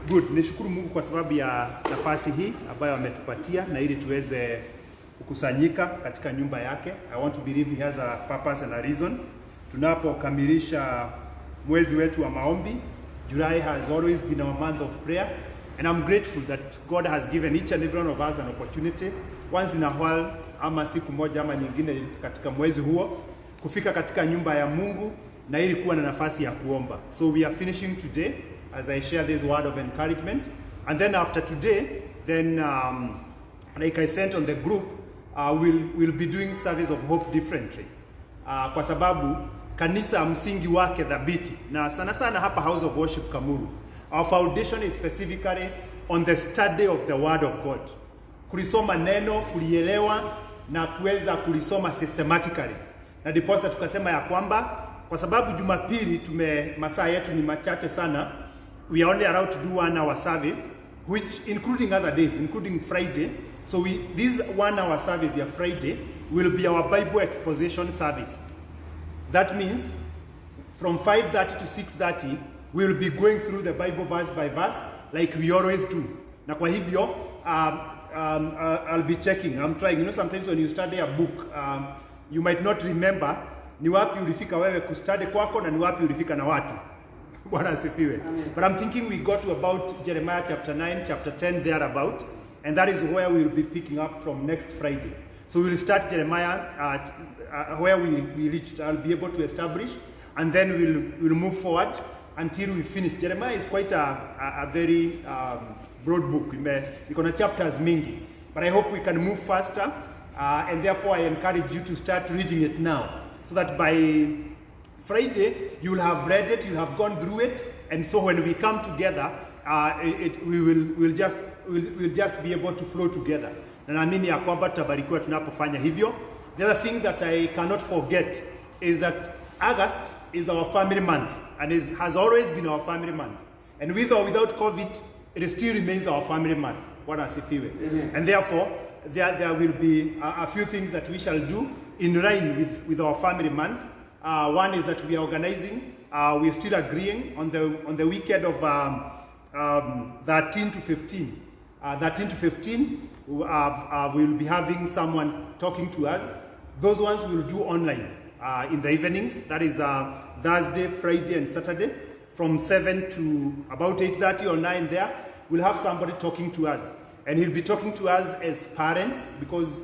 Good. Nishukuru Mungu kwa sababu ya nafasi hii ambayo ametupatia na ili tuweze kukusanyika katika nyumba yake. I want to believe he has a purpose and a reason. Tunapokamilisha mwezi wetu wa maombi, July has always been our month of prayer, and I'm grateful that God has given each and every one of us an opportunity once in a while, ama siku moja ama nyingine katika mwezi huo, kufika katika nyumba ya Mungu na ili kuwa na nafasi ya kuomba. So we are finishing today as I share this word of encouragement, and then after today, then like I sent on the group, we'll be doing service of hope differently, kwa sababu kanisa msingi wake dhabiti na sana sana hapa House of Worship Kamuru, our foundation is specifically on the study of the word of God, kulisoma neno, kulielewa na kuweza kulisoma systematically. Na ndiposa tukasema ya kwamba kwa sababu Jumapili masaa yetu ni machache sana, we are only allowed to do 1 hour service, which including other days, including Friday. So this 1 hour service ya Friday will be our Bible exposition service. That means from 5:30 to 6:30 we will be going through the Bible verse by verse like we always do. Na kwa hivyo I'll be checking. I'm trying. You know, sometimes when you study a book, you might not remember ni wapi ulifika wewe kustudy kwako na ni wapi ulifika na watu. Bwana asifiwe. But I'm thinking we got to about Jeremiah chapter 9, chapter 10 there about, and that is where we will be picking up from next Friday. So we will start Jeremiah where we reached. I'll be able to establish, and then we'll move forward until we finish. Jeremiah is quite a very broad book. Iko na chapters mingi, but I hope we can move faster, and therefore I encourage you to start reading it now, so that by Friday you will have read it, you will have gone through it, and so when we come together, we'll just be able to flow together. Na naamini ya kwamba tutabarikiwa tunapofanya hivyo. The other thing that I cannot forget is that August is our family month, and has always been our family month. And with or without COVID, it still remains our family month. Bwana asifiwe. And therefore, there will be a few things that we shall do in line with our family month. One is that we are organizing, we are still agreeing on the weekend of 13 to 15. 13 to 15, we'll be having someone talking to us. Those ones we'll do online in the evenings. That is Thursday, Friday, and Saturday, from 7 to about 8:30 or 9 there. We'll have somebody talking to us, and he'll be talking to us as parents, because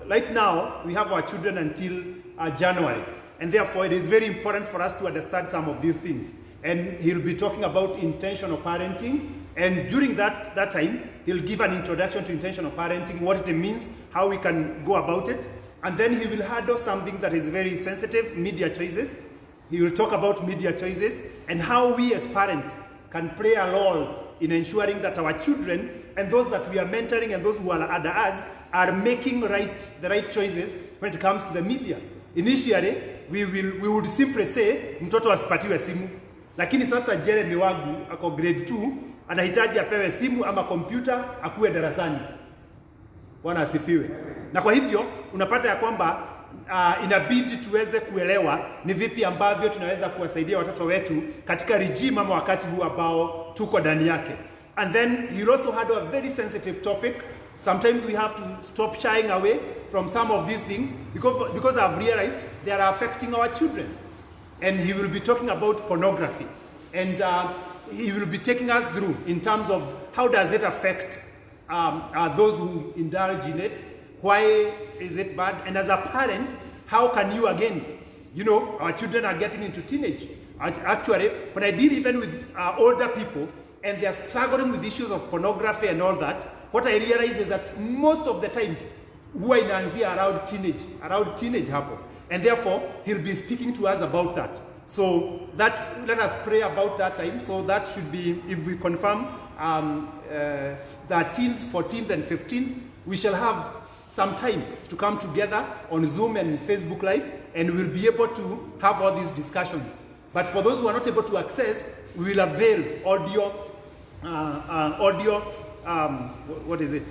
right now we have our children until January, and therefore it is very important for us to understand some of these things. And he'll be talking about intentional parenting, and during that time he'll give an introduction to intentional parenting, what it means, how we can go about it, and then he will handle something that is very sensitive, media choices. He will talk about media choices and how we as parents can play a role in ensuring that our children and those that we are mentoring and those who are under us are making the right choices when it comes to the media. Initially, we would simply say mtoto asipatiwe simu, lakini sasa Jeremy wangu ako grade 2 anahitaji apewe simu ama kompyuta akuwe darasani. Bwana asifiwe. Na kwa hivyo unapata ya kwamba inabidi tuweze kuelewa ni vipi ambavyo tunaweza kuwasaidia watoto wetu katika regime ama wakati huu ambao tuko ndani yake. And then he also had a very sensitive topic. Sometimes we have to stop shying away from some of these things because I've realized they are affecting our children. And he will be talking about pornography, and he will be taking us through in terms of how does it affect those who indulge in it, why is it bad, and as a parent, how can you again, you know, our children are getting into teenage. Actually, when I deal even with older people and they are struggling with issues of pornography and all that, what I realize is that most of the times huwa inaanzia around teenage hapo. And therefore, he'll be speaking to us about that. So let us pray about that time. So that should be, if we confirm, 13th, 14th, and 15th, we shall have some time to come together on Zoom and Facebook Live, and we'll be able to have all these discussions. But for those who are not able to access, we will avail audio, what is it?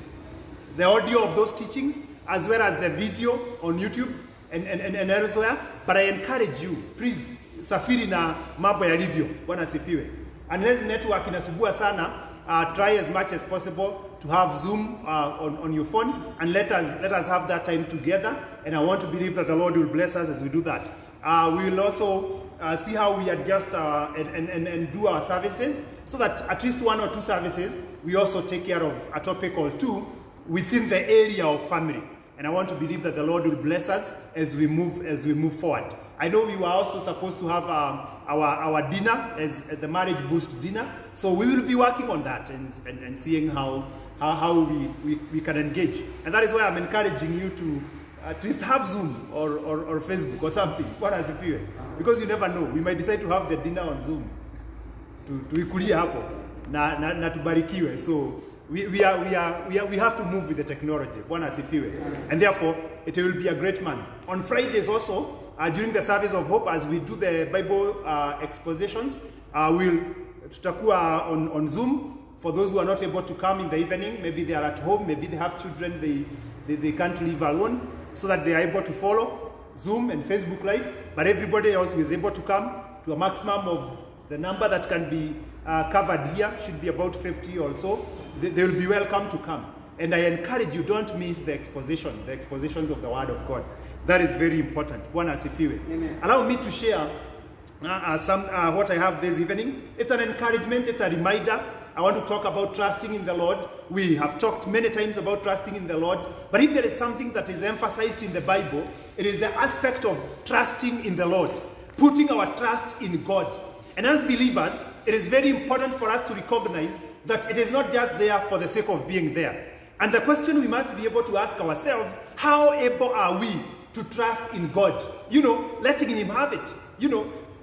The audio of those teachings, as well as the video on YouTube and elsewhere. But I encourage you, please, safiri na mambo yalivyo. Bwana asifiwe. unless network inasubua sana, try as much as possible to have Zoom on your phone, and let us have that time together. And I want to believe that the Lord will bless us as we do that. We will also see how we adjust and do our services, so that at least 1 or 2 services we also take care of a topic or 2 within the area of family. And I want to believe that the Lord will bless us as we move forward. I know we were also supposed to have our dinner as the Marriage Boost dinner, so we will be working on that and seeing how we can engage. And that is why I'm encouraging you to at least have Zoom or Facebook or something. What has it feel? Because you never know, we might decide to have the dinner on Zoom. Tuikulie hapo na tubarikiwe. So we have to move with the technology. Bwana asifiwe. And therefore, it will be a great month. On Fridays also, during the service of hope, as we do the Bible expositions, tutakuwa on Zoom. For those who are not able to come in the evening, maybe they are at home, maybe they have children they can't live alone, so that they are able to follow Zoom and Facebook Live. But everybody else who is able to come, to a maximum of the number that can be covered here, should be about 50 or so. They will be welcome to come. And I encourage you, don't miss the expositions of the Word of God. That is very important. Bwana asifiwe. Allow me to share what I have this evening. It's an encouragement, it's a reminder. I want to talk about trusting in the Lord. We have talked many times about trusting in the Lord, but if there is something that is emphasized in the Bible, it is the aspect of trusting in the Lord, putting our trust in God. And as believers, it is very important for us to recognize that it is not just there for the sake of being there. And the question we must be able to ask ourselves, how able are we to trust in God? Letting Him have it.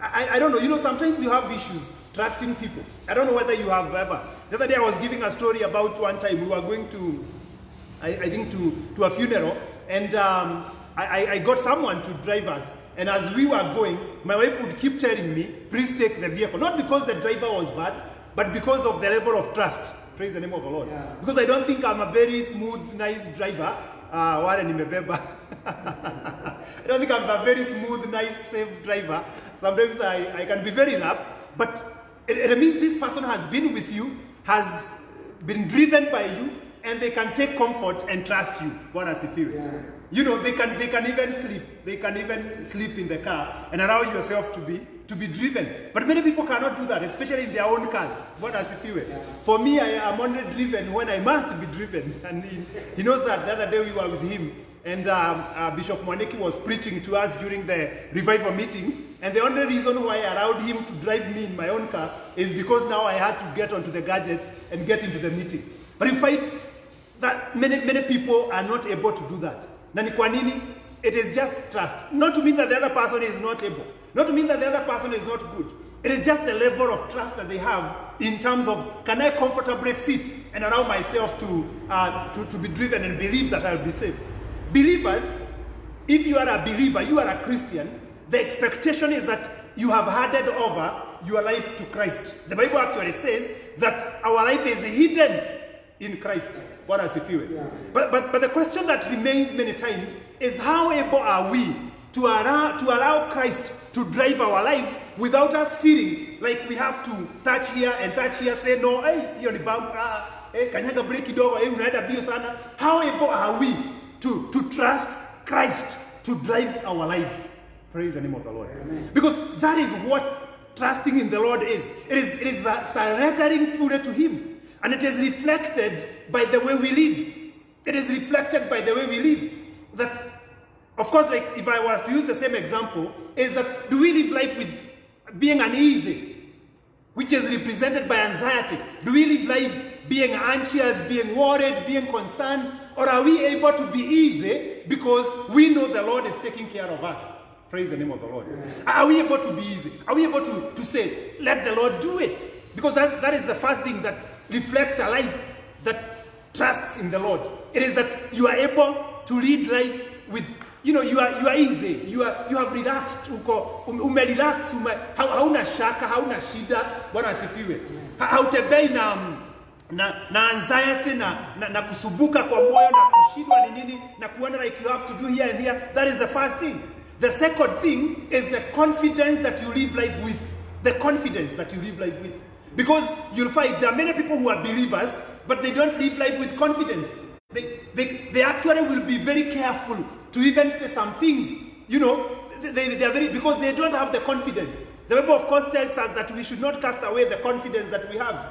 I don't know, sometimes you have issues trusting people. I don't know whether you have ever. The other day I was giving a story about one time we were going to, I think to a funeral, and I got someone to drive us. And as we were going, my wife would keep telling me, please take the vehicle. Not because the driver was bad, but because of the level of trust. Praise the name of the Lord. Yeah. Because I don't think I'm a very smooth, nice driver. I don't think I'm a very smooth, nice, safe driver. Sometimes I can be very rough. But it means this person has been with you, has been driven by you, and they can take comfort and trust you. Bwana asifiwe. Yeah. They can even sleep. They can even sleep in the car and allow yourself to be driven. But many people cannot do that, especially in their own cars. Bwana asifiwe. Yeah. For me, I am only driven when I must be driven. And he knows that. The other day we were with him, and Bishop Mwaniki was preaching to us during the revival meetings, and the only reason why I allowed him to drive me in my own car is because now I had to get onto the gadgets and get into the meeting. But in fact, that many people are not able to do that. Na ni kwa nini? It is just trust. Not to mean that the other person is not able. Not to mean that the other person is not good. It is just the level of trust that they have in terms of, can I comfortably sit and allow myself to be driven and believe that I'll be safe? Believers, if you are a believer, you are a Christian, the expectation is that you have handed over your life to Christ. The Bible actually says that our life is hidden in Christ. Bwana asifiwe. Yeah. But the question that remains many times is, how able are we to allow Christ to drive our lives without us feeling like we have to touch here and touch here, say no, hey, hiyo ni bump, kanyaga breki kidogo, unaenda bio sana. How able are we to trust Christ to drive our lives? Praise the name of the Lord. Amen. Because that is what trusting in the Lord is. It is surrendering fully to Him. And it is reflected by the way we live. It is reflected by the way we live. That, of course, like if I was to use the same example, is that do we live life with being uneasy, which is represented by anxiety? Do we live life being anxious, being worried, being concerned? Or are we able to be easy because we know the Lord is taking care of us? Praise the name of the Lord. Are we able to be easy? Are we able to say, let the Lord do it? Because that is the first thing that reflects a life that trusts in the Lord. It is that you are able to lead life with, you are easy. You have relaxed. Umerelax. Hauna shaka, hauna shida. Bwana asifiwe. Hautembei na anxiety na kusubuka kwa moyo na kushindwa ni nini na kuona like you have to do here and here. That is the first thing. The second thing is the confidence that you live life with. The confidence that you live life with. Because you'll find there are many people who are believers, but they don't live life with confidence. They actually will be very careful to even say some things, you know, they are very, because they don't have the confidence. The Bible, of course, tells us that we should not cast away the confidence that we have.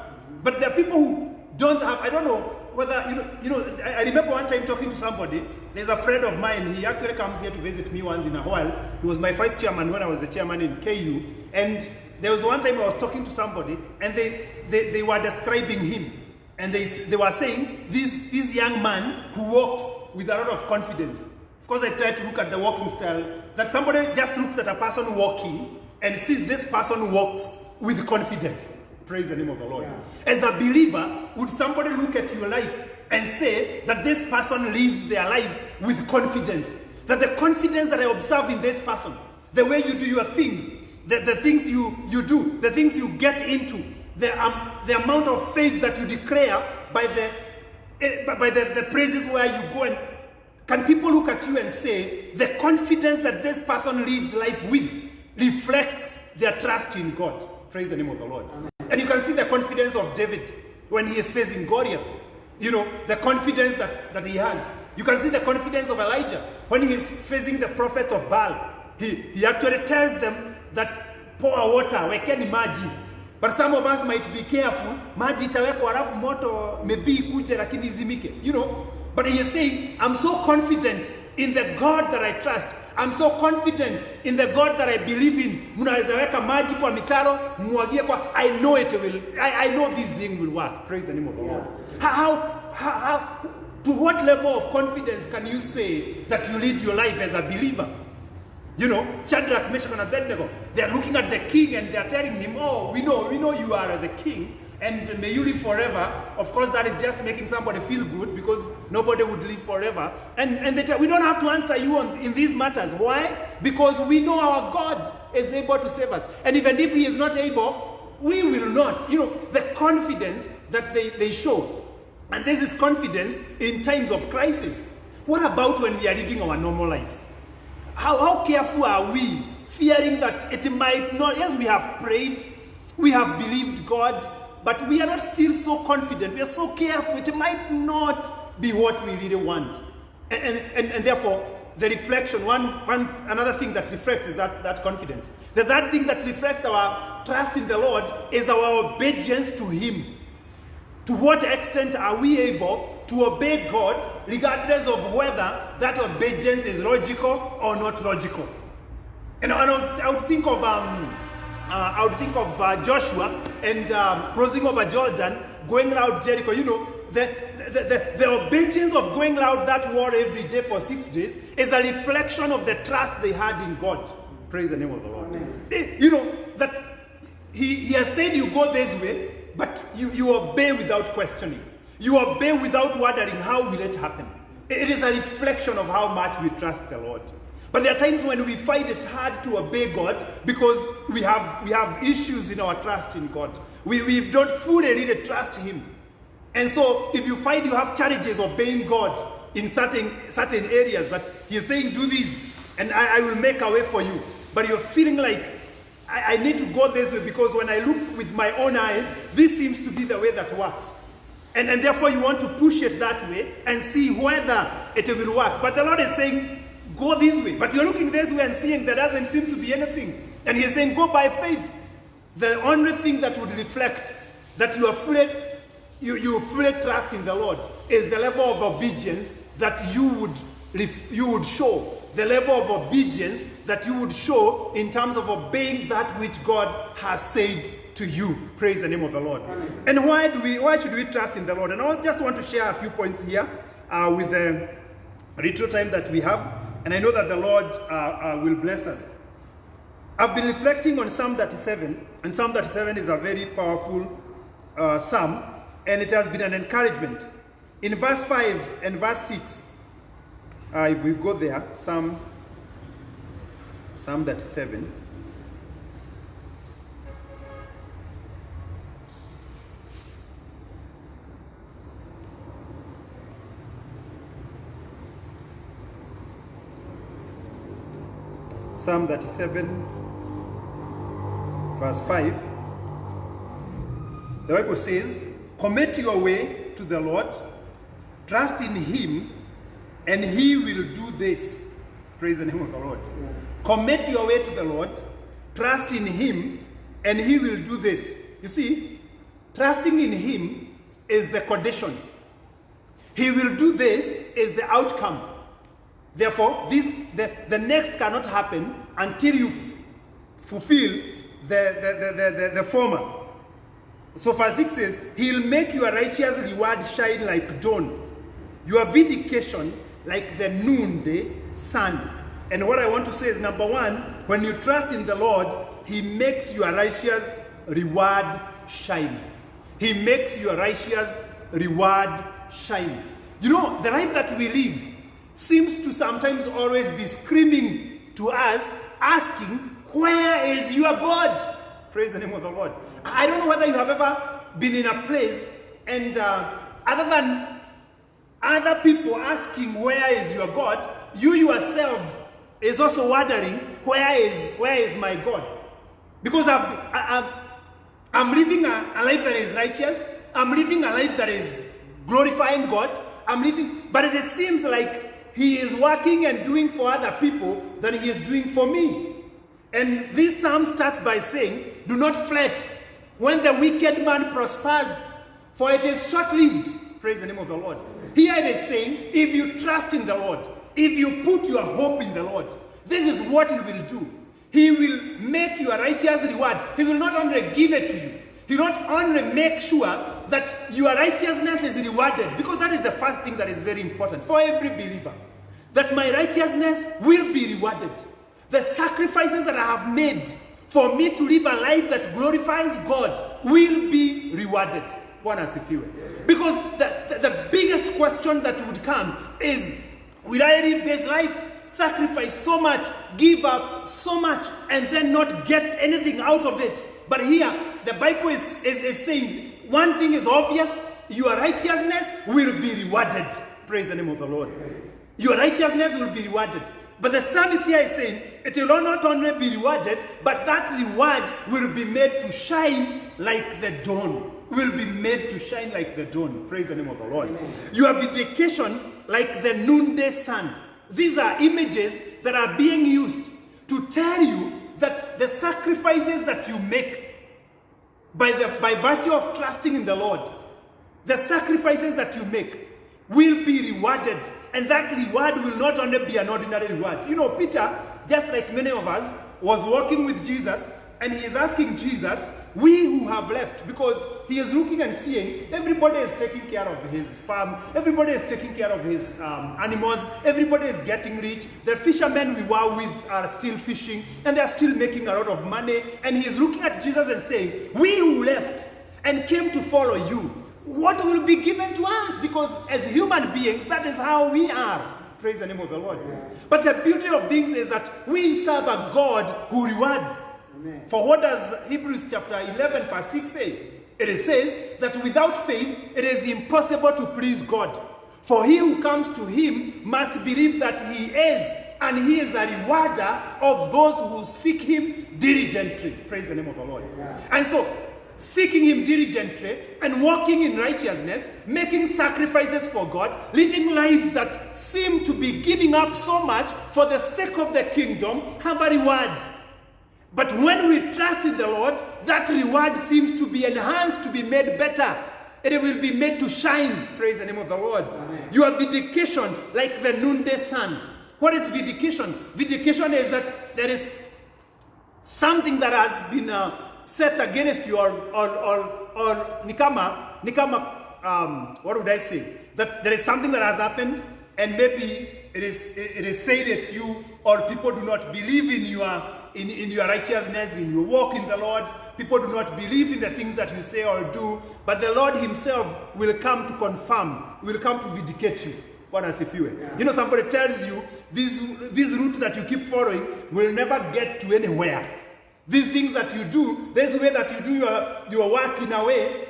But there are people who don't have, I don't know whether, I remember one time talking to somebody. There's a friend of mine, he actually comes here to visit me once in a while. He was my vice chairman when I was the chairman in KU. And there was one time I was talking to somebody, and they were describing him. And they were saying, this young man who walks with a lot of confidence. Of course, I tried to look at the walking style, that somebody just looks at a person walking and sees this person walks with confidence. Praise the name of the Lord. Yeah. As a believer, would somebody look at your life and say that this person lives their life with confidence? That the confidence that I observe in this person, the way you do your things, the things you do, the things you get into, the amount of faith that you declare by the praises where you go, and can people look at you and say the confidence that this person leads life with reflects their trust in God? Praise the name of the Lord. Amen. And you can see the confidence of David when he is facing Goliath. You know, the confidence that he has. You can see the confidence of Elijah when he is facing the prophets of Baal. He actually tells them that pour water, wekeni maji. But some of us might be careful. Maji itawekwa halafu moto maybe ikuje lakini izimike. You know, but he is saying, I'm so confident in the God that I trust. I'm so confident in the God that I believe in. Mnaweza weka maji kwa mitaro, mwagie kwa, I know it will. I know this thing will work. Praise the name of the Lord. How, to what level of confidence can you say that you lead your life as a believer? You know, Shadrach, Meshach, and Abednego, they are looking at the king and they are telling him, oh, we know you are the king, and may you live forever. Of course, that is just making somebody feel good, because nobody would live forever. And they tell, we don't have to answer you in these matters. Why? Because we know our God is able to save us. And even if he is not able, we will not. You know, the confidence that they show. And this is confidence in times of crisis. What about when we are leading our normal lives? How careful are we, fearing that it might not, yes, we have prayed, we have believed God, but we are not still so confident. We are so careful. It might not be what we really want. And therefore, the reflection, another thing that reflects is that confidence. The third thing that reflects our trust in the Lord is our obedience to him. To what extent are we able to obey God, regardless of whether that obedience is logical or not logical? And I would think of Joshua and crossing over Jordan, going around Jericho. You know, the obedience of going around that war every day for 6 days is a reflection of the trust they had in God. Praise the name of the Lord. Amen. You know, that he has said you go this way, but you obey without questioning. You obey without wondering how will it happen. It is a reflection of how much we trust the Lord. But there are times when we find it hard to obey God because we have issues in our trust in God. We don't fully really trust him. And so if you find you have challenges obeying God in certain areas, that he is saying do this and I will make a way for you, but you're feeling like I need to go this way because when I look with my own eyes, this seems to be the way that works. And therefore you want to push it that way and see whether it will work. But the Lord is saying, go this way. But you're looking this way and seeing there doesn't seem to be anything. And he's saying, go by faith. The only thing that would reflect that you fully trust in the Lord is the level of obedience that you would show. The level of obedience that you would show in terms of obeying that which God has said to you. Praise the name of the Lord. Amen. And why should we trust in the Lord? And I just want to share a few points here with the little time that we have. And I know that the Lord will bless us. I've been reflecting on Psalm 37, and Psalm 37 is a very powerful psalm, and it has been an encouragement. In verse 5 and verse 6, if we go there, Psalm 37. Psalm 37, verse 5. The Bible says, commit your way to the Lord, trust in him, and he will do this. Praise the name of the Lord. Yeah. Commit your way to the Lord, trust in him, and he will do this. You see, trusting in him is the condition. He will do this is the outcome. Therefore, the next cannot happen until you fulfill the former. So verse 6 says, he'll make your righteous reward shine like dawn, your vindication like the noonday sun. And what I want to say is, number one, when you trust in the Lord, he makes your righteous reward shine. He makes your righteous reward shine. You know, the life that we live seems to sometimes always be screaming to us, asking, where is your God? Praise the name of the Lord. I don't know whether you have ever been in a place and other than other people asking, where is your God, you yourself is also wondering, where is my God? Because I'm living a life that is righteous. I'm living a life that is glorifying God. But it seems like he is working and doing for other people than he is doing for me. And this psalm starts by saying, do not fret when the wicked man prospers, for it is short-lived. Praise the name of the Lord. Here it is saying, if you trust in the Lord, if you put your hope in the Lord, this is what he will do. He will make your righteous reward. He will not only give it to you, he will not only make sure that your righteousness is rewarded, because that is the first thing that is very important for every believer, that my righteousness will be rewarded. The sacrifices that I have made for me to live a life that glorifies God will be rewarded. Because the biggest question that would come is, will I live this life, sacrifice so much, give up so much, and then not get anything out of it? But here, the Bible is saying, one thing is obvious, your righteousness will be rewarded. Praise the name of the Lord. Your righteousness will be rewarded. But the psalmist here is saying, it will not only be rewarded, but that reward will be made to shine like the dawn. Will be made to shine like the dawn. Praise the name of the Lord. Amen. Your vindication like the noonday sun. These are images that are being used to tell you that the sacrifices that you make by virtue of trusting in the Lord, the sacrifices that you make will be rewarded. And that reward will not only be an ordinary reward. You know, Peter, just like many of us, was walking with Jesus, and he is asking Jesus, we who have left, because he is looking and seeing everybody is taking care of his farm, everybody is taking care of his animals, everybody is getting rich. The fishermen we were with are still fishing, and they are still making a lot of money. And he is looking at Jesus and saying, we who left and came to follow you, what will be given to us? Because as human beings, that is how we are. Praise the name of the Lord. Yeah. But the beauty of things is that we serve a God who rewards. Amen. For what does Hebrews chapter 11 verse 6 say? It says that without faith, it is impossible to please God. For he who comes to him must believe that he is, and he is a rewarder of those who seek him diligently. Praise the name of the Lord. Yeah. And so, seeking him diligently and walking in righteousness, making sacrifices for God, living lives that seem to be giving up so much for the sake of the kingdom, have a reward. But when we trust in the Lord, that reward seems to be enhanced, to be made better. It will be made to shine. Praise the name of the Lord. Amen. Your vindication like the noonday sun. What is vindication? Vindication is that there is something that has been set against you, or nikama, what would I say? That there is something that has happened, and maybe it is said it's you, or people do not believe in your righteousness, in your walk in the Lord. People do not believe in the things that you say or do, but the Lord himself will come to confirm, will come to vindicate you. Yeah. You know, somebody tells you, this route that you keep following will never get to anywhere. These things that you do, this way that you do your work in a way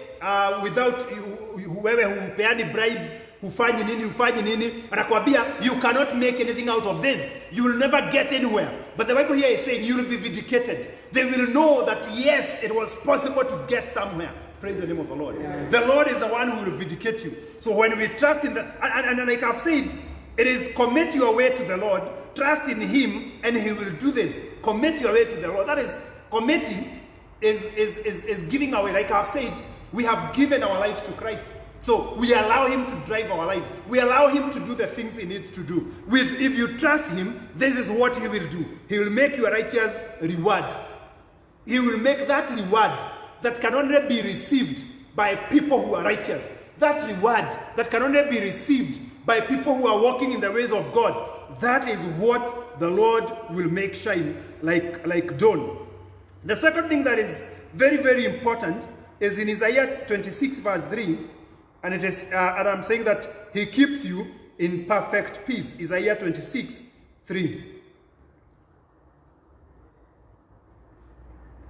without whoever who pay any bribes, hufanyi nini, anakuambia you cannot make anything out of this. You will never get anywhere. But the Bible here is saying you will be vindicated. They will know that yes, it was possible to get somewhere. Praise the name of the Lord. Yeah. The Lord is the one who will vindicate you. So when we trust in and like I've said, it is commit your way to the Lord, trust in Him, and He will do this. Commit your way to the Lord. That is, committing is giving away. Like I've said, we have given our lives to Christ. So we allow Him to drive our lives. We allow Him to do the things He needs to do. If you trust Him, this is what He will do. He will make you a righteous reward. He will make that reward that can only be received by people who are righteous. That reward that can only be received by people who are walking in the ways of God. That is what the Lord will make shine like dawn. The second thing that is very, very important is in Isaiah 26 verse 3. And it is, and I'm saying that He keeps you in perfect peace. Isaiah 26, 3.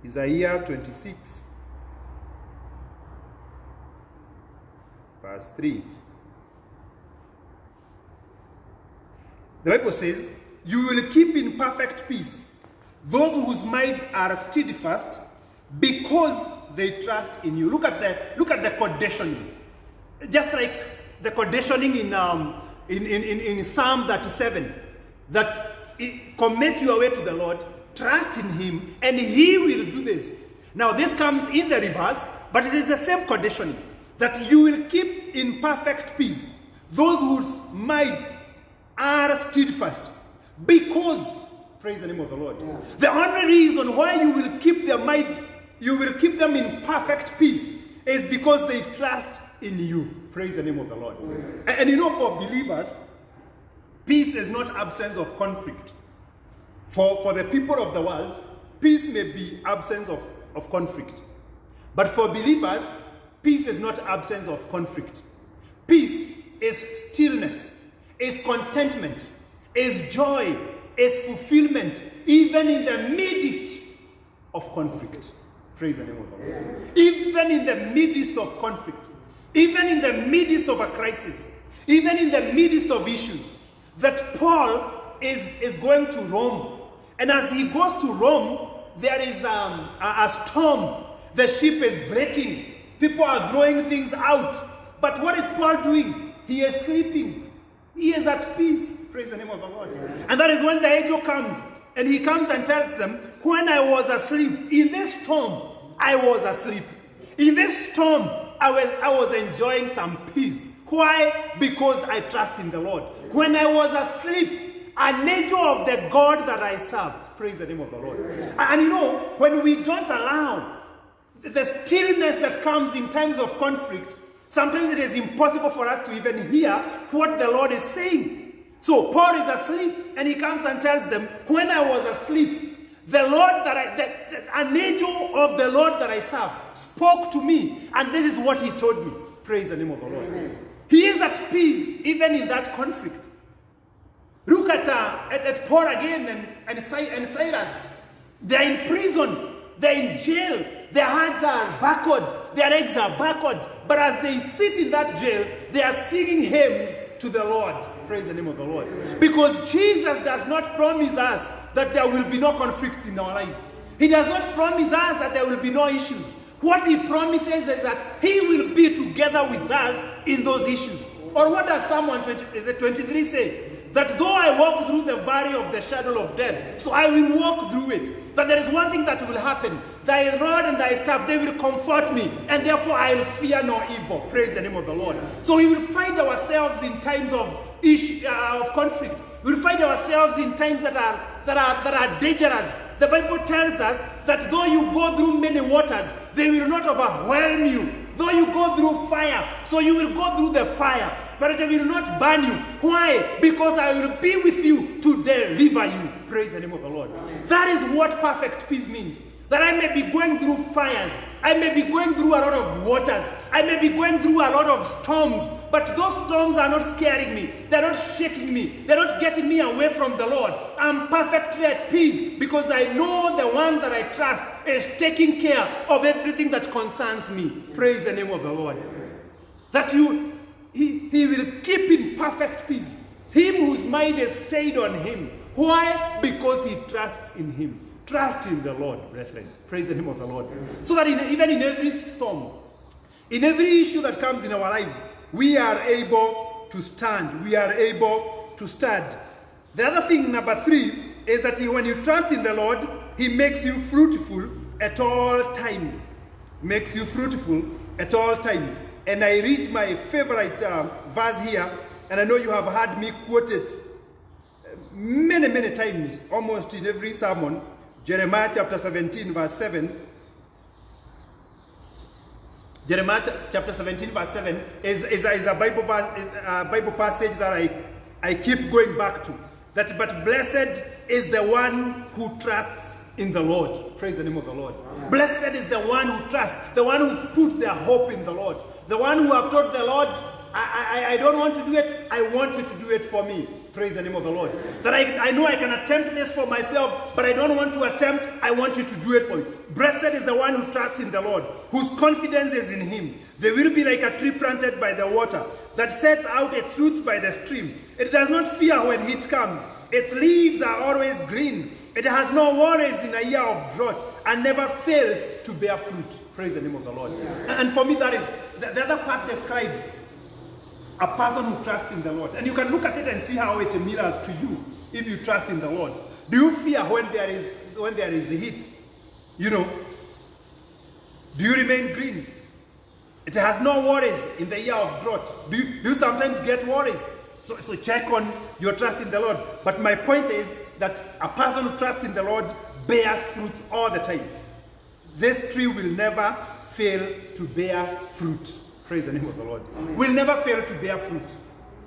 Isaiah 26, verse 3. The Bible says, you will keep in perfect peace those whose minds are steadfast because they trust in you. Look at the conditioning. Just like the conditioning in Psalm 37, that commit your way to the Lord, trust in Him, and He will do this. Now this comes in the reverse, but it is the same conditioning, that you will keep in perfect peace those whose minds are steadfast, because, praise the name of the Lord. Yeah. The only reason why you will keep their minds, you will keep them in perfect peace, is because they trust in you. Praise the name of the Lord. And you know, for believers, peace is not absence of conflict. For the people of the world, peace may be absence of conflict. But for believers, peace is not absence of conflict. Peace is stillness, is contentment, is joy, is fulfillment, even in the midst of conflict. Praise the name of the Lord. Even in the midst of conflict, even in the midst of a crisis, even in the midst of issues, that Paul is going to Rome. And as he goes to Rome, there is a storm. The ship is breaking. People are throwing things out. But what is Paul doing? He is sleeping. He is at peace. Praise the name of the Lord. And that is when the angel comes. And he comes and tells them, when I was asleep, in this storm, I was asleep. In this storm, I was enjoying some peace. Why? Because I trust in the Lord. When I was asleep, an angel of the God that I serve, praise the name of the Lord. And you know, when we don't allow the stillness that comes in times of conflict, sometimes it is impossible for us to even hear what the Lord is saying. So Paul is asleep, and he comes and tells them, when I was asleep, the Lord an angel of the Lord that I serve spoke to me, and this is what he told me. Praise the name of the Lord. Amen. He is at peace even in that conflict. Look at Paul again and Silas. They're in prison. They're in jail. Their hands are backward. Their legs are backward. But as they sit in that jail, they are singing hymns to the Lord. Praise the name of the Lord. Because Jesus does not promise us that there will be no conflict in our lives. He does not promise us that there will be no issues. What he promises is that he will be together with us in those issues. Or what does Psalm 23 say? That though I walk through the valley of the shadow of death, so I will walk through it. But there is one thing that will happen. Thy rod and thy staff, they will comfort me, and therefore I will fear no evil. Praise the name of the Lord. So we will find ourselves in times of conflict. We will find ourselves in times that are dangerous. The Bible tells us that though you go through many waters, they will not overwhelm you. Though you go through fire, so you will go through the fire, but it will not burn you. Why? Because I will be with you to deliver you. Praise the name of the Lord. That is what perfect peace means. That I may be going through fires. I may be going through a lot of waters. I may be going through a lot of storms. But those storms are not scaring me. They're not shaking me. They're not getting me away from the Lord. I'm perfectly at peace because I know the one that I trust is taking care of everything that concerns me. Praise the name of the Lord. That he will keep in perfect peace him whose mind is stayed on him. Why? Because he trusts in him. Trust in the Lord, brethren. Praise the name of the Lord. So that even in every storm, in every issue that comes in our lives, we are able to stand. We are able to stand. The other thing, number 3, is that when you trust in the Lord, he makes you fruitful at all times. Makes you fruitful at all times. And I read my favorite verse here, and I know you have heard me quote it many, many times, almost in every sermon. Jeremiah chapter 17, verse 7. Jeremiah chapter 17, verse 7 is a Bible verse, is a Bible passage that I keep going back to. That, but blessed is the one who trusts in the Lord. Praise the name of the Lord. Amen. Blessed is the one who trusts, the one who put their hope in the Lord. The one who have told the Lord, I don't want to do it, I want you to do it for me. Praise the name of the Lord. That I know I can attempt this for myself, but I don't want to attempt, I want you to do it for me. Blessed is the one who trusts in the Lord, whose confidence is in him. They will be like a tree planted by the water, that sets out its roots by the stream. It does not fear when heat comes. Its leaves are always green. It has no worries in a year of drought, and never fails to bear fruit. Praise the name of the Lord. Yeah. And for me, that is, the other part describes a person who trusts in the Lord. And you can look at it and see how it mirrors to you if you trust in the Lord. Do you fear when there is heat? You know, do you remain green? It has no worries in the year of drought. Do you sometimes get worries? So check on your trust in the Lord. But my point is that a person who trusts in the Lord bears fruit all the time. This tree will never fail to bear fruit. Praise the name of the Lord. Amen. Will never fail to bear fruit.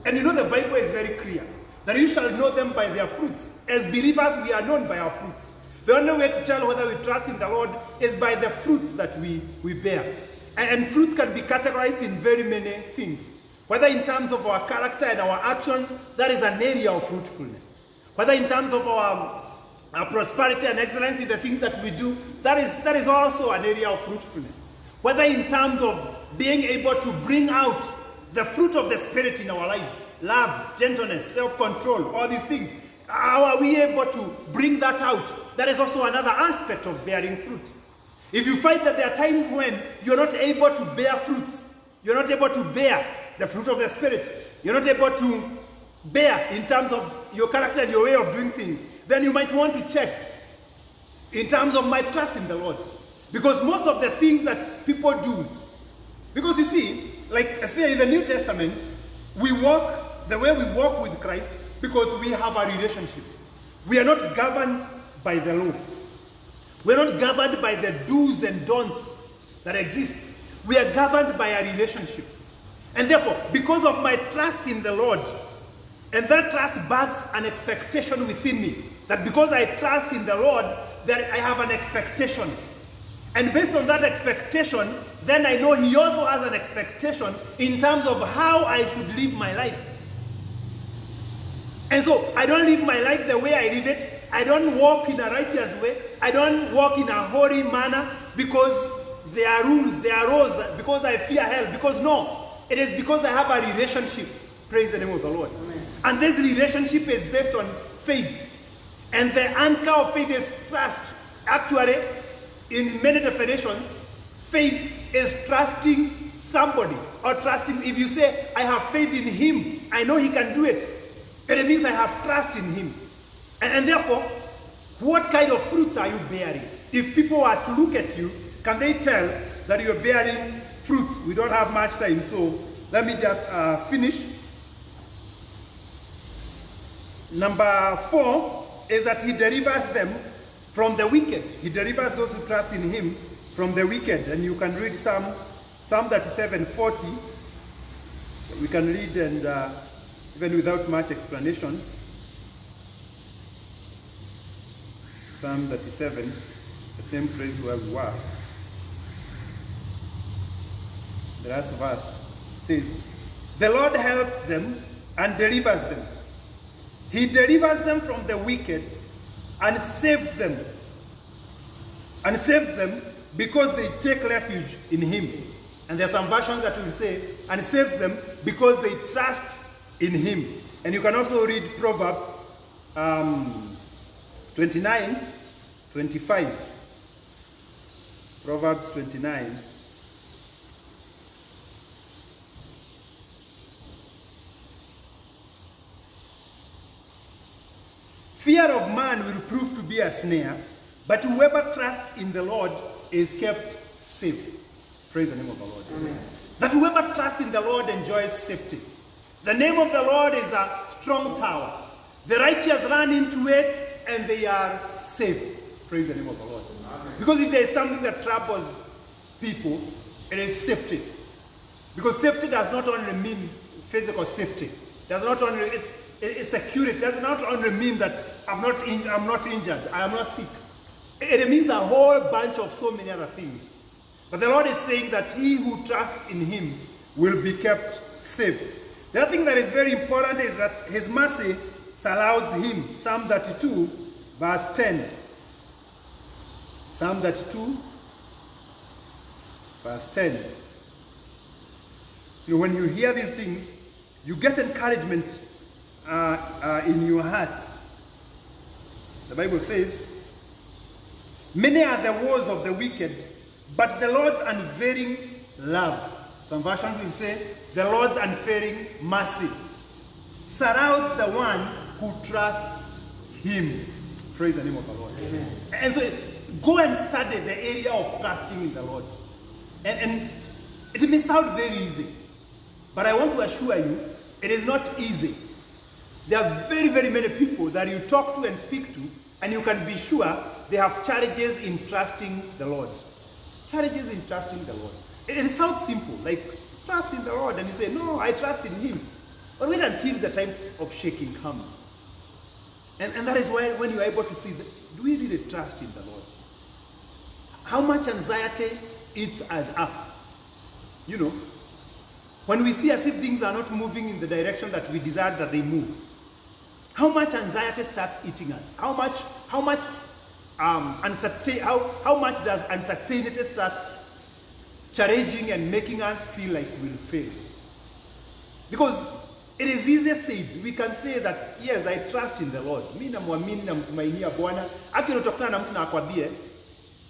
And you know the Bible is very clear that you shall know them by their fruits. As believers, we are known by our fruits. The only way to tell whether we trust in the Lord is by the fruits that we bear. And fruits can be categorized in very many things. Whether in terms of our character and our actions, that is an area of fruitfulness. Whether in terms of our prosperity and excellence in the things that we do, that is also an area of fruitfulness. Whether in terms of being able to bring out the fruit of the Spirit in our lives, love, gentleness, self-control, all these things, how are we able to bring that out? That is also another aspect of bearing fruit. If you find that there are times when you're not able to bear fruits, you're not able to bear the fruit of the Spirit, you're not able to bear in terms of your character and your way of doing things, then you might want to check in terms of my trust in the Lord. Because most of the things that people do, because you see, like especially in the New Testament, we walk the way we walk with Christ because we have a relationship. We are not governed by the law. We're not governed by the do's and don'ts that exist. We are governed by a relationship. And therefore, because of my trust in the Lord, and that trust births an expectation within me, that because I trust in the Lord, that I have an expectation. And based on that expectation, then I know he also has an expectation in terms of how I should live my life. And so I don't live my life the way I live it. I don't walk in a righteous way. I don't walk in a holy manner because there are rules, there are laws, because I fear hell. Because no, it is because I have a relationship. Praise the name of the Lord. Amen. And this relationship is based on faith. And the anchor of faith is trust. Actually, in many definitions, faith is trusting somebody or trusting. If you say, I have faith in him, I know he can do it. And it means I have trust in him. And therefore, what kind of fruits are you bearing? If people were to look at you, can they tell that you're bearing fruits? We don't have much time, so let me just finish. Number 4 is that he delivers them from the wicked. He delivers those who trust in him from the wicked. And you can read Psalm 37:40. We can read, and even without much explanation. Psalm 37, the same place where we were. The last verse says, the Lord helps them and delivers them. He delivers them from the wicked and saves them. And saves them because they take refuge in him. And there are some versions that will say, and saved them because they trust in him. And you can also read Proverbs 29, 25. Proverbs 29. Fear of man will prove to be a snare, but whoever trusts in the Lord is kept safe. Praise the name of the Lord. Amen. That whoever trusts in the Lord enjoys safety. The name of the Lord is a strong tower. The righteous run into it and they are safe. Praise the name of the Lord. Amen. Because if there is something that troubles people, it is safety. Because safety does not only mean physical safety. Does not only it's security. It does not only mean that I'm not injured, I am not sick. It means a whole bunch of so many other things. But the Lord is saying that he who trusts in him will be kept safe. The other thing that is very important is that his mercy surrounds him. Psalm 32, verse 10. Psalm 32, verse 10. You know, when you hear these things, you get encouragement in your heart. The Bible says, many are the woes of the wicked, but the Lord's unfailing love. Some versions will say, the Lord's unfailing mercy surrounds the one who trusts him. Praise the name of the Lord. Amen. And so go and study the area of trusting in the Lord. And it may sound very easy, but I want to assure you, it is not easy. There are very, very many people that you talk to and speak to, and you can be sure they have challenges in trusting the Lord. Challenges in trusting the Lord. It sounds simple, like trust in the Lord, and you say, no, I trust in him. But wait until the time of shaking comes. And that is why when you are able to see, do we really trust in the Lord? How much anxiety eats us up? You know, when we see as if things are not moving in the direction that we desire that they move, how much anxiety starts eating us? How much does uncertainty start challenging and making us feel like we'll fail? Because it is easier said. We can say that, yes, I trust in the Lord. Mimi namwamini namtumainia Bwana. Hata utakutana na mtu na akwambie,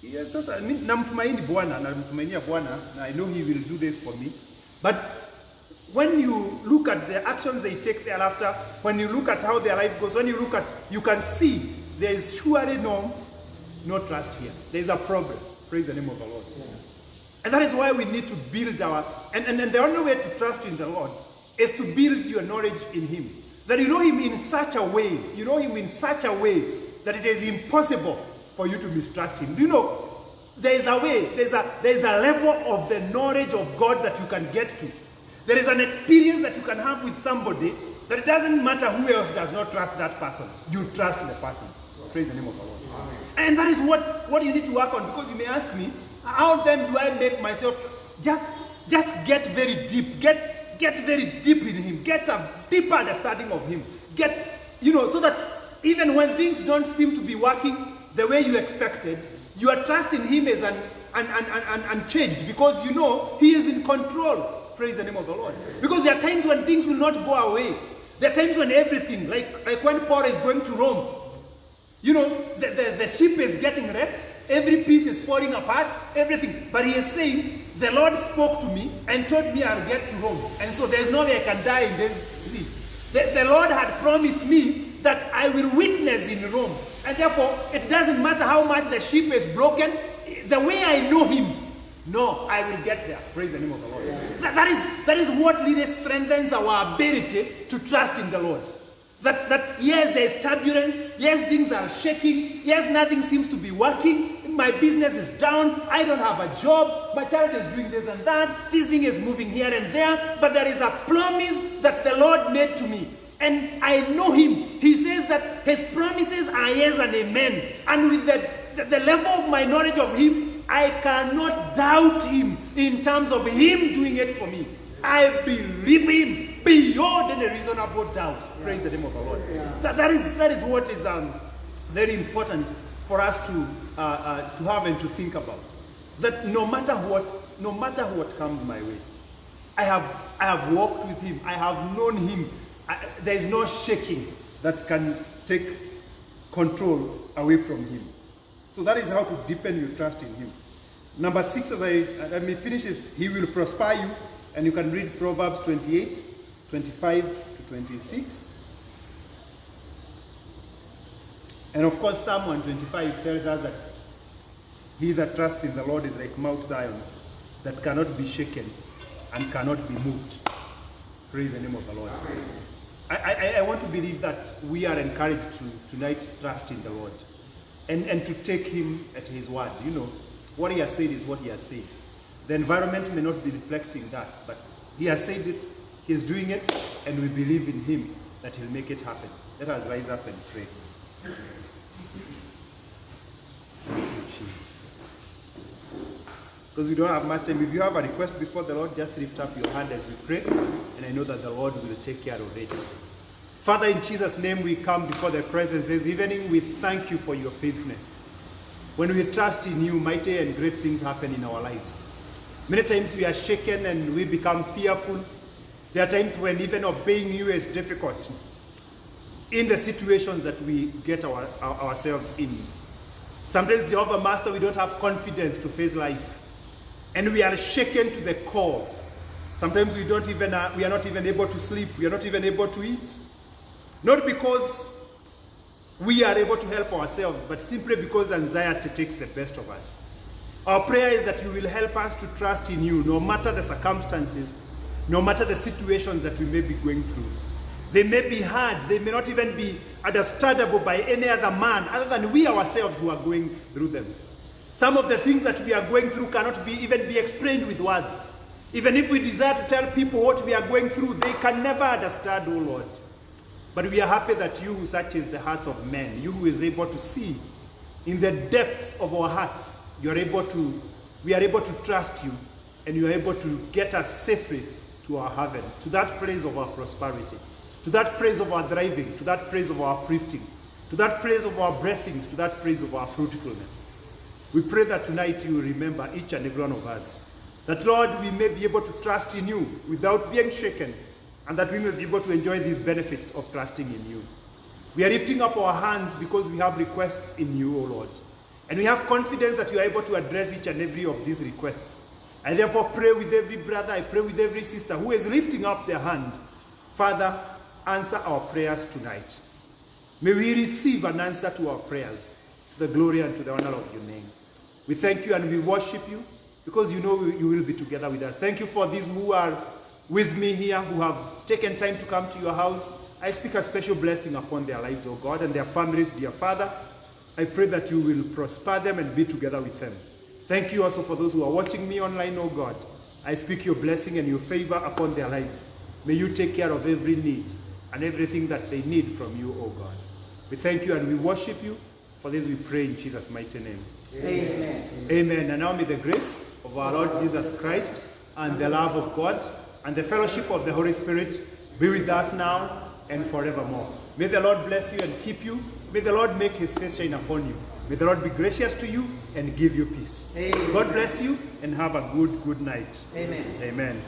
yes, sasa namtumaini Bwana, namtumainia Bwana, I know he will do this for me. But when you look at the actions they take thereafter, when you look at how their life goes, when you look at, you can see there is surely no trust here. There is a problem. Praise the name of the Lord. Yeah. And that is why we need to build our, and the only way to trust in the Lord is to build your knowledge in him. That you know him in such a way, that it is impossible for you to mistrust him. Do you know, there is a way, there is a level of the knowledge of God that you can get to. There is an experience that you can have with somebody that it doesn't matter who else does not trust that person. You trust the person. Praise the name of the Lord. Amen. And that is what you need to work on, because you may ask me, how then do I make myself just get very deep, get very deep in him, get a deeper understanding of him, so that even when things don't seem to be working the way you expected, your trust in him is unchanged, because you know he is in control. Praise the name of the Lord. Because there are times when things will not go away. There are times when everything, like when Paul is going to Rome, you know, the ship is getting wrecked, every piece is falling apart, everything. But he is saying, the Lord spoke to me and told me I'll get to Rome. And so there's no way I can die in this sea. The Lord had promised me that I will witness in Rome. And therefore, it doesn't matter how much the ship is broken, the way I know him, no, I will get there. Praise the name of the Lord. Yeah. That is what really strengthens our ability to trust in the Lord. That yes, there is turbulence, yes, things are shaking, yes, nothing seems to be working, my business is down, I don't have a job, my child is doing this and that, this thing is moving here and there, but there is a promise that the Lord made to me. And I know him. He says that his promises are yes and amen. And with the level of my knowledge of him, I cannot doubt him in terms of him doing it for me. I believe him beyond any reasonable doubt. Yeah. Praise the name of the Lord. Yeah. That is what is very important for us to have and to think about. That no matter what, no matter what comes my way, I have walked with him. I have known him. There is no shaking that can take control away from him. So that is how to deepen your trust in him. Number 6, let me finish, is he will prosper you. And you can read Proverbs 28, 25 to 26. And of course, Psalm 125 tells us that he that trusts in the Lord is like Mount Zion, that cannot be shaken and cannot be moved. Praise the name of the Lord. I want to believe that we are encouraged to tonight trust in the Lord and to take him at his word. You know, what he has said is what he has said. The environment may not be reflecting that, but he has said it, he is doing it, and we believe in him that he'll make it happen. Let us rise up and pray. Thank you, Jesus. Because we don't have much time. If you have a request before the Lord, just lift up your hand as we pray, and I know that the Lord will take care of it. Father, in Jesus' name we come before the presence this evening. We thank you for your faithfulness. When we trust in you, mighty and great things happen in our lives. Many times we are shaken and we become fearful. There are times when even obeying you is difficult in the situations that we get ourselves in. Sometimes, Jehovah Master, we don't have confidence to face life. And we are shaken to the core. Sometimes we are not even able to sleep. We are not even able to eat. Not because we are able to help ourselves, but simply because anxiety takes the best of us. Our prayer is that you will help us to trust in you, no matter the circumstances, no matter the situations that we may be going through. They may be hard, they may not even be understandable by any other man other than we ourselves who are going through them. Some of the things that we are going through cannot even be explained with words. Even if we desire to tell people what we are going through, they can never understand, oh Lord. But we are happy that you who searches the hearts of men, you who is able to see in the depths of our hearts, we are able to trust you, and you are able to get us safely to our heaven, to that place of our prosperity, to that place of our thriving, to that place of our uplifting, to that place of our blessings, to that place of our fruitfulness. We pray that tonight you will remember each and every one of us, that Lord, we may be able to trust in you without being shaken, and that we may be able to enjoy these benefits of trusting in you. We are lifting up our hands because we have requests in you, O Lord. And we have confidence that you are able to address each and every of these requests. I therefore pray with every brother, I pray with every sister who is lifting up their hand. Father, answer our prayers tonight. May we receive an answer to our prayers, to the glory and to the honor of your name. We thank you and we worship you because you know you will be together with us. Thank you for these who are with me here, who have taken time to come to your house. I speak a special blessing upon their lives, O God, and their families, dear Father. I pray that you will prosper them and be together with them. Thank you also for those who are watching me online, O God. I speak your blessing and your favor upon their lives. May you take care of every need and everything that they need from you, O God. We thank you and we worship you. For this we pray in Jesus' mighty name. Amen. Amen. And now may the grace of our Lord Jesus Christ and the love of God and the fellowship of the Holy Spirit be with us now and forevermore. May the Lord bless you and keep you. May the Lord make his face shine upon you. May the Lord be gracious to you and give you peace. Amen. God bless you and have a good night. Amen. Amen.